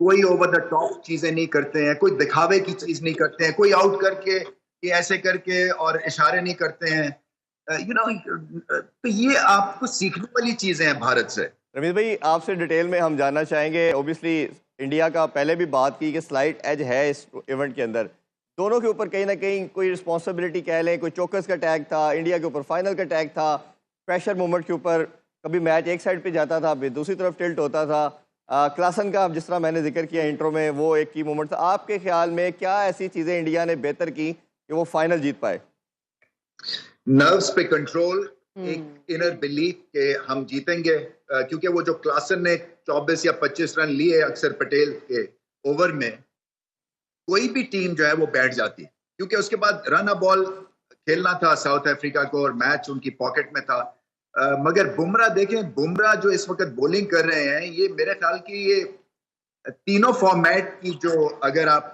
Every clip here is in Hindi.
कोई ओवर द टॉप चीजें नहीं करते हैं, कोई दिखावे की चीज नहीं करते हैं, कोई आउट करके ये ऐसे करके और इशारे नहीं करते हैं। तो ये आपको सीखने वाली चीजें हैं भारत से। रमीज भाई, आपसे डिटेल में हम जानना चाहेंगे। ओबियसली इंडिया का पहले भी बात की कि स्लाइट एज है इस इवेंट के अंदर। दोनों के ऊपर कहीं ना कहीं कोई रिस्पॉन्सिबिलिटी कह लें, कोई चौकस का टैग था, इंडिया के ऊपर फाइनल का टैग था, प्रेशर मोमेंट के ऊपर कभी मैच एक साइड पे जाता था, फिर दूसरी तरफ टिल्ट होता था। क्लासन का जिस तरह मैंने जिक्र किया इंट्रो में, वो एक की मोमेंट था। आपके ख्याल में क्या ऐसी चीज़ें इंडिया ने बेहतर की कि वो फाइनल जीत पाए? नर्व्स पे कंट्रोल, एक इनर बिलीफ के हम जीतेंगे, क्योंकि वो जो क्लासन ने 24 या 25 रन लिए अक्षर पटेल के ओवर में, कोई भी टीम जो है वो बैठ जाती है, क्योंकि उसके बाद रन अ बॉल खेलना था साउथ अफ्रीका को और मैच उनकी पॉकेट में था। मगर बुमराह देखें, बुमराह जो इस वक्त बॉलिंग कर रहे हैं, ये मेरे ख्याल की ये तीनों फॉर्मेट की जो अगर आप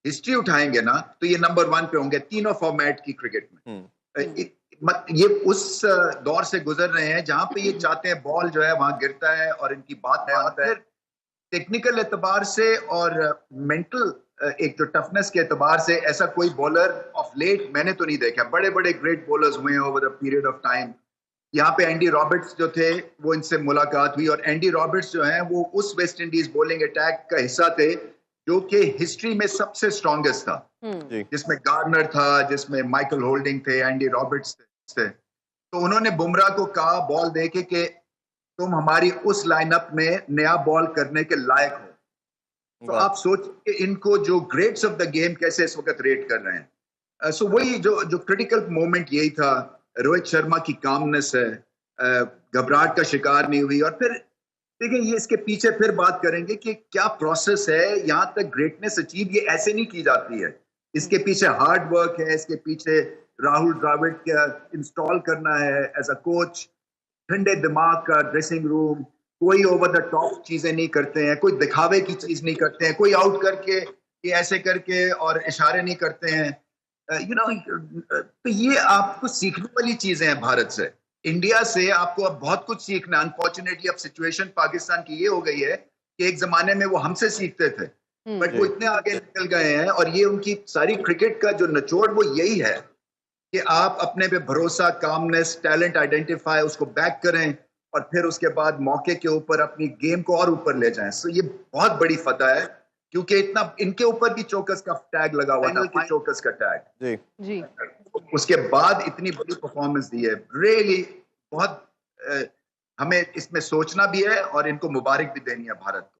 हिस्ट्री उठाएंगे ना, तो ये नंबर 1 पे होंगे तीनों फॉर्मेट की क्रिकेट में। ये उस दौर से गुजर रहे हैं जहां पे ये चाहते हैं बॉल जो है वहां गिरता है और इनकी बात मानता है। टेक्निकल एतबार से और मेंटल एक जो टफनेस के एतबार से ऐसा कोई बॉलर ऑफ लेट मैंने तो नहीं देखा। बड़े बड़े ग्रेट बॉलर्स हुए हैं over a period of time. यहाँ पे एंडी रॉबर्ट्स जो थे, वो इनसे मुलाकात हुई, और एंडी रॉबर्ट्स जो हैं वो उस वेस्ट इंडीज बॉलिंग अटैक का हिस्सा थे जो कि हिस्ट्री में सबसे स्ट्रॉन्गेस्ट था, जिसमें गार्नर था, जिसमें माइकल होल्डिंग थे, एंडी रॉबर्ट्स थे। तो उन्होंने बुमराह को कहा बॉल देके कि तुम हमारी उस लाइनअप में नया बॉल करने के लायक हो। तो आप सोचिए इनको जो ग्रेट्स ऑफ द गेम कैसे इस वक्त रेट कर रहे हैं। सो वही जो जो क्रिटिकल मोमेंट यही था। रोहित शर्मा की कामनेस है, घबराहट का शिकार नहीं हुई। और फिर देखिए, ये इसके पीछे फिर बात करेंगे कि क्या प्रोसेस है, यहाँ तक ग्रेटनेस अचीव ये ऐसे नहीं की जाती है। इसके पीछे हार्ड वर्क है, इसके पीछे राहुल द्रविड़ का इंस्टॉल करना है एज अ कोच, ठंडे दिमाग का ड्रेसिंग रूम, कोई ओवर द टॉप चीजें नहीं करते हैं, कोई दिखावे की चीज नहीं करते हैं, कोई आउट करके ये ऐसे करके और इशारे नहीं करते हैं। तो ये आपको सीखने वाली चीजें हैं भारत से। इंडिया से आपको अब बहुत कुछ सीखना। अनफॉर्चुनेटली अब सिचुएशन पाकिस्तान की ये हो गई है कि एक जमाने में वो हमसे सीखते थे, बट वो इतने आगे निकल गए हैं। और ये उनकी सारी क्रिकेट का जो निचोड़ वो यही है कि आप अपने पे भरोसा, कामनेस, टैलेंट आइडेंटिफाई, उसको बैक करें और फिर उसके बाद मौके के ऊपर अपनी गेम को और ऊपर ले जाएं। सो ये बहुत बड़ी फतह है, क्योंकि इतना इनके ऊपर भी चौकस का टैग लगा हुआ था, चौकस का टैग जी। उसके बाद इतनी बड़ी परफॉर्मेंस दी है, रियली बहुत हमें इसमें सोचना भी है और इनको मुबारक भी देनी है भारत को।